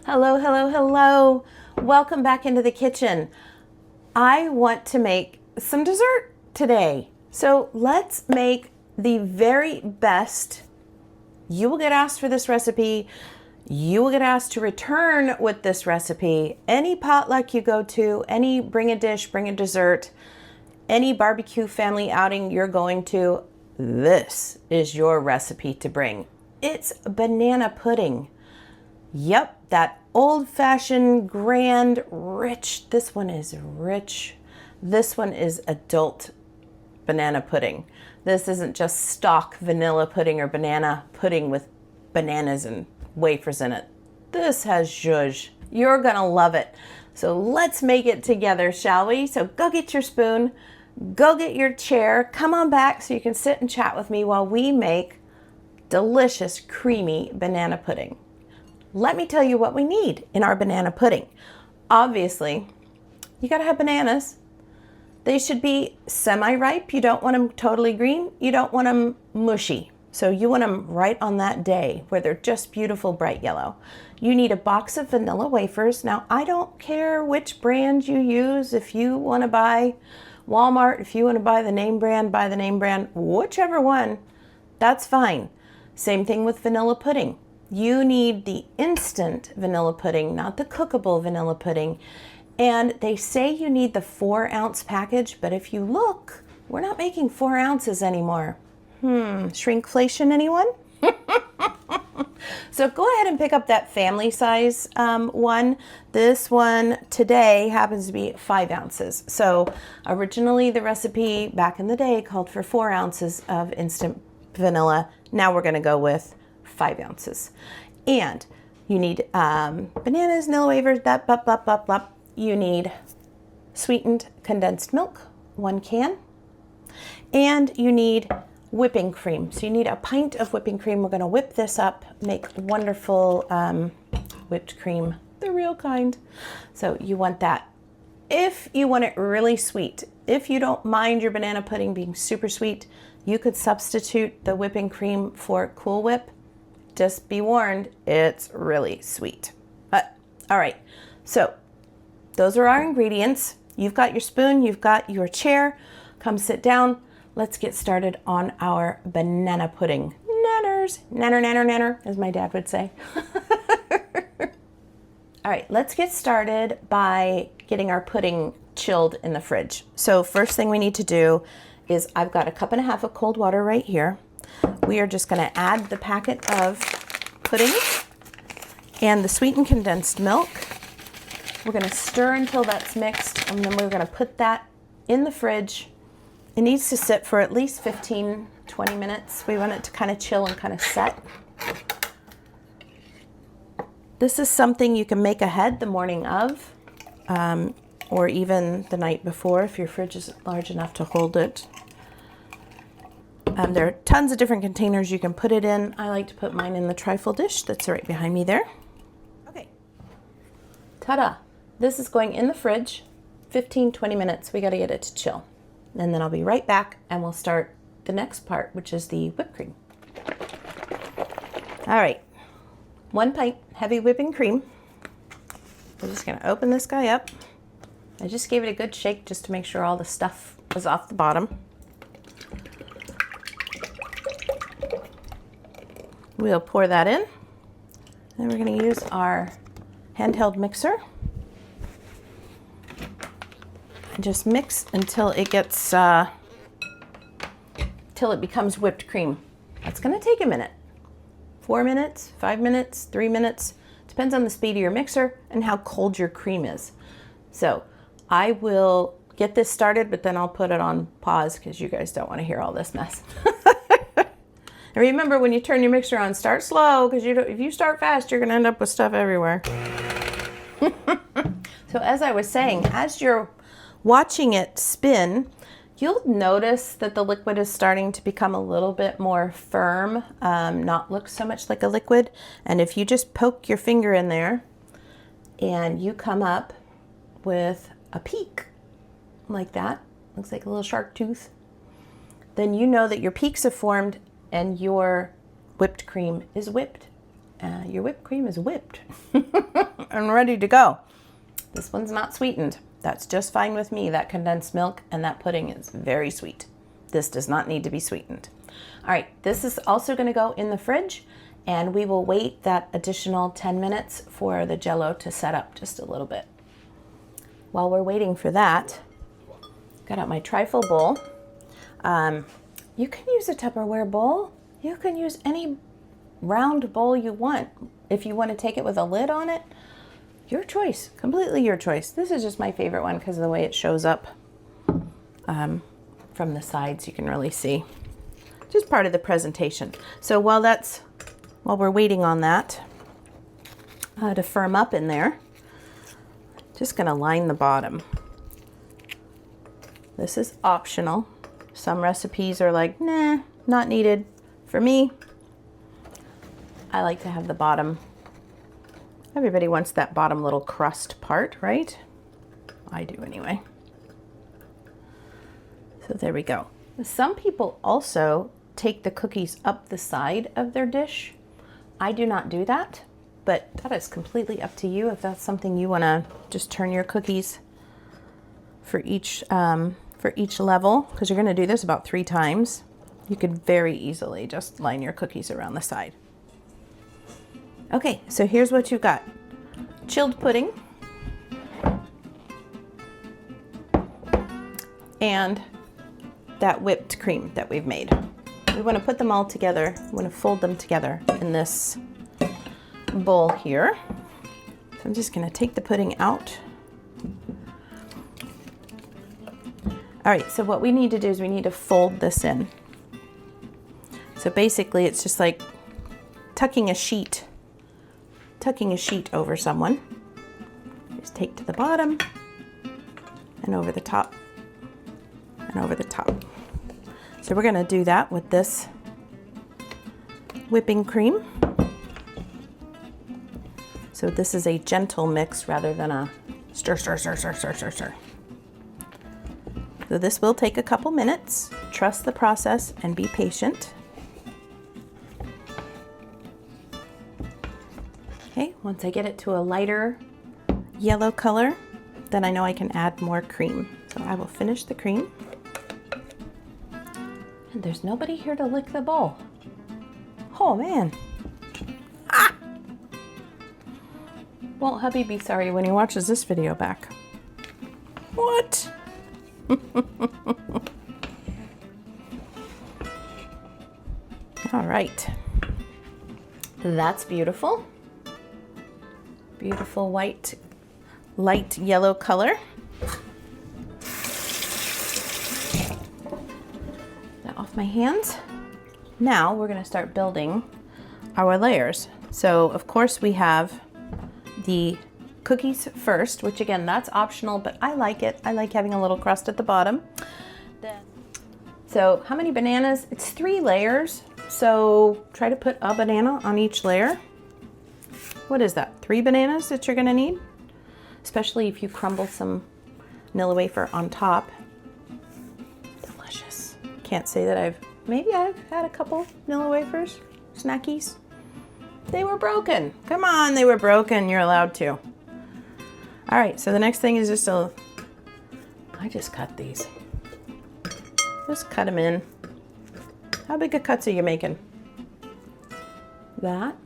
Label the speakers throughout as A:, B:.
A: Hello, hello, hello. Welcome back into the kitchen. I want to make some dessert today. So let's make the very best. You will get asked for this recipe. You will get asked to return with this recipe. Any potluck you go to, any bring a dish, bring a dessert, any barbecue family outing you're going to, this is your recipe to bring. It's banana pudding. Yep, that old-fashioned, grand, rich. This one is rich. This one is adult banana pudding. This isn't just stock vanilla pudding or banana pudding with bananas and wafers in it. This has zhuzh. You're gonna love it. So let's make it together, shall we? So go get your spoon, go get your chair, come on back so you can sit and chat with me while we make delicious, creamy banana pudding. Let me tell you what we need in our banana pudding. Obviously, you gotta have bananas. They should be semi-ripe. You don't want them totally green. You don't want them mushy. So you want them right on that day where they're just beautiful bright yellow. You need a box of vanilla wafers. Now, I don't care which brand you use. If you wanna buy Walmart, if you wanna buy the name brand, buy the name brand, whichever one, that's fine. Same thing with vanilla pudding. You need the instant vanilla pudding, not the cookable vanilla pudding. And they say you need the 4-ounce package, but if you look, we're not making 4 ounces anymore. Shrinkflation, anyone? So go ahead and pick up that family size one. This one today happens to be 5 ounces. So originally the recipe back in the day called for 4 ounces of instant vanilla. Now we're gonna go with 5 ounces. And you need bananas, vanilla wafers, you need sweetened condensed milk, 1 can. And you need whipping cream. So you need a pint of whipping cream. We're gonna whip this up, make wonderful whipped cream, the real kind. So you want that. If you want it really sweet, if you don't mind your banana pudding being super sweet, you could substitute the whipping cream for Cool Whip. Just be warned, it's really sweet. But all right, so those are our ingredients. You've got your spoon, you've got your chair. Come sit down. Let's get started on our banana pudding. Nanners, nanner, nanner, nanner, as my dad would say. All right, let's get started by getting our pudding chilled in the fridge. So first thing we need to do is I've got 1.5 cups of cold water right here. We are just gonna add the packet of pudding and the sweetened condensed milk. We're gonna stir until that's mixed, and then we're gonna put that in the fridge. It needs to sit for at least 15, 20 minutes. We want it to kind of chill and kind of set. This is something you can make ahead the morning of, or even the night before if your fridge is large enough to hold it. There are tons of different containers you can put it in. I like to put mine in the trifle dish that's right behind me there. Okay, ta-da. This is going in the fridge, 15, 20 minutes. We gotta get it to chill. And then I'll be right back and we'll start the next part, which is the whipped cream. All right, 1 pint heavy whipping cream. We're just gonna open this guy up. I just gave it a good shake just to make sure all the stuff was off the bottom. We'll pour that in. Then we're gonna use our handheld mixer and just mix until it gets, till it becomes whipped cream. That's gonna take a minute. 4 minutes, 5 minutes, 3 minutes. Depends on the speed of your mixer and how cold your cream is. So I will get this started, but then I'll put it on pause because you guys don't wanna hear all this mess. And remember, when you turn your mixer on, start slow, because if you start fast, you're gonna end up with stuff everywhere. So as I was saying, as you're watching it spin, you'll notice that the liquid is starting to become a little bit more firm, not look so much like a liquid. And if you just poke your finger in there and you come up with a peak like that, looks like a little shark tooth, then you know that your peaks have formed and your whipped cream is whipped. Your whipped cream is whipped. and ready to go. This one's not sweetened. That's just fine with me. That condensed milk and that pudding is very sweet. This does not need to be sweetened. All right, this is also going to go in the fridge, and we will wait that additional 10 minutes for the Jell-O to set up just a little bit. While we're waiting for that, got out my trifle bowl. You can use a Tupperware bowl. You can use any round bowl you want. If you want to take it with a lid on it, your choice, completely your choice. This is just my favorite one because of the way it shows up from the sides. You can really see, just part of the presentation. So while we're waiting on that to firm up in there, just gonna line the bottom. This is optional. Some recipes are like, nah, not needed. For me, I like to have the bottom. Everybody wants that bottom little crust part, right? I do anyway. So there we go. Some people also take the cookies up the side of their dish. I do not do that, but that is completely up to you. If that's something you want to just turn your cookies for each level, because you're going to do this about 3 times, you could very easily just line your cookies around the side. Okay, so here's what you've got. Chilled pudding and that whipped cream that we've made. We want to put them all together. We want to fold them together in this bowl here. So I'm just going to take the pudding out. All right, so what we need to do is we need to fold this in. So basically it's just like tucking a sheet over someone. Just take to the bottom and over the top and over the top. So we're gonna do that with this whipping cream. So this is a gentle mix rather than a stir, stir, stir, stir, stir, stir, stir. So this will take a couple minutes. Trust the process and be patient. Okay, once I get it to a lighter yellow color, then I know I can add more cream. So I will finish the cream. And there's nobody here to lick the bowl. Oh man. Ah! Won't hubby be sorry when he watches this video back? What? All right. That's beautiful. Beautiful white, light yellow color. That off my hands. Now we're gonna start building our layers. So of course we have the cookies first, which again, that's optional, but I like it. I like having a little crust at the bottom. So how many bananas? It's 3 layers. So try to put a banana on each layer. What is that? 3 bananas that you're gonna need? Especially if you crumble some Vanilla wafer on top. Delicious. Can't say that maybe I've had a couple Vanilla wafers, snackies. They were broken. Come on, they were broken. You're allowed to. All right, so the next thing is I just cut these. Just cut them in. How big of cuts are you making? That.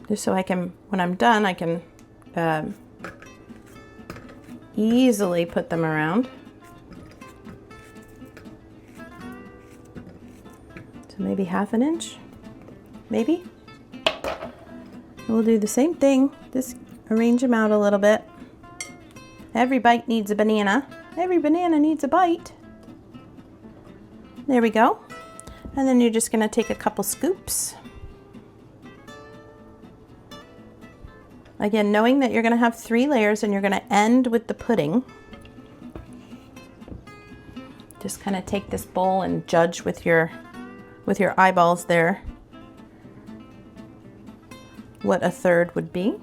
A: Just so I can, when I'm done, I can easily put them around. So maybe 1/2 inch, maybe. We'll do the same thing, just arrange them out a little bit. Every bite needs a banana. Every banana needs a bite. There we go. And then you're just gonna take a couple scoops. Again, knowing that you're gonna have 3 layers and you're gonna end with the pudding. Just kind of take this bowl and judge with your eyeballs there what a third would be.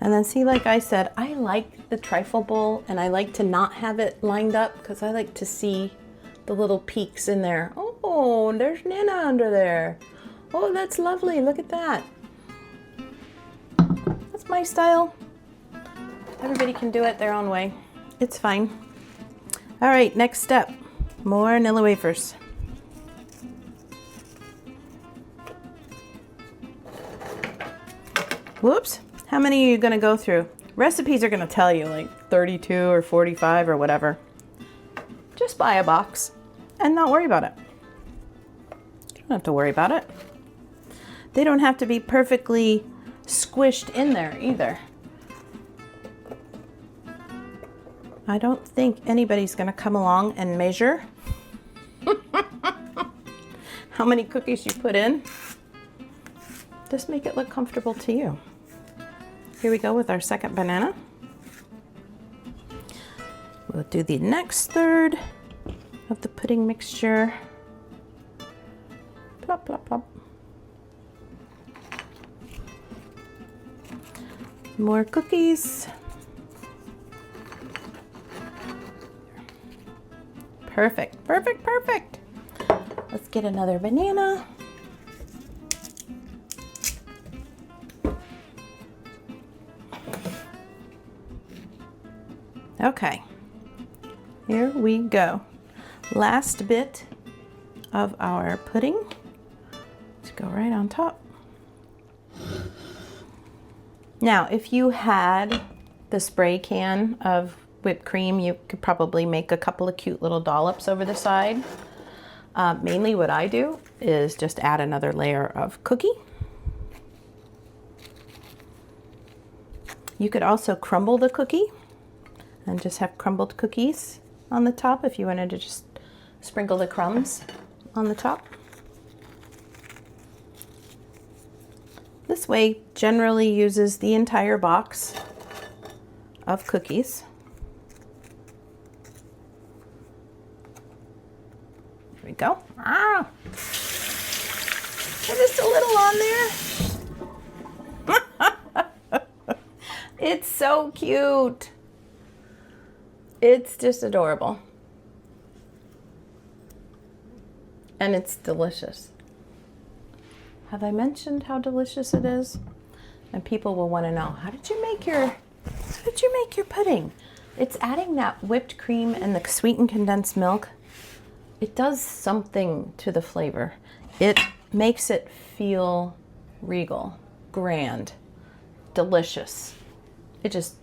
A: And then see, like I said, I like the trifle bowl and I like to not have it lined up because I like to see the little peaks in there. Oh, there's Nana under there. Oh, that's lovely. Look at that. That's my style. Everybody can do it their own way. It's fine. All right, next step. More vanilla wafers. Whoops. How many are you going to go through? Recipes are going to tell you like 32 or 45 or whatever. Just buy a box and not worry about it. You don't have to worry about it. They don't have to be perfectly squished in there either. I don't think anybody's going to come along and measure how many cookies you put in. Just make it look comfortable to you. Here we go with our second banana. We'll do the next third of the pudding mixture. Plop, plop, plop. More cookies. Perfect, perfect, perfect. Let's get another banana. Okay, here we go. Last bit of our pudding. Let's go right on top. Now, if you had the spray can of whipped cream, you could probably make a couple of cute little dollops over the side. Mainly what I do is just add another layer of cookie. You could also crumble the cookie and just have crumbled cookies on the top if you wanted to just sprinkle the crumbs on the top. This way generally uses the entire box of cookies. There we go. Ah! There's just a little on there. It's so cute. It's just adorable. And it's delicious. Have I mentioned how delicious it is? And people will want to know, how did you make your pudding? It's adding that whipped cream and the sweetened condensed milk. It does something to the flavor. It makes it feel regal, grand, delicious. It just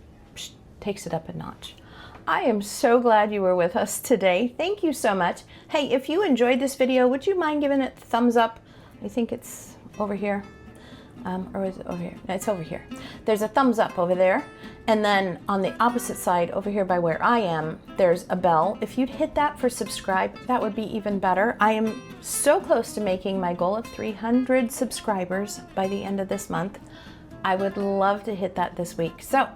A: takes it up a notch. I am so glad you were with us today. Thank you so much. Hey, if you enjoyed this video, would you mind giving it a thumbs up? I think it's over here. Or is it over here? No, it's over here. There's a thumbs up over there. And then on the opposite side, over here by where I am, there's a bell. If you'd hit that for subscribe, that would be even better. I am so close to making my goal of 300 subscribers by the end of this month. I would love to hit that this week. So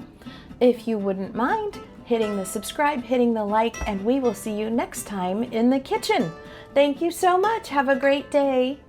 A: if you wouldn't mind hitting the subscribe, hitting the like, and we will see you next time in the kitchen. Thank you so much. Have a great day.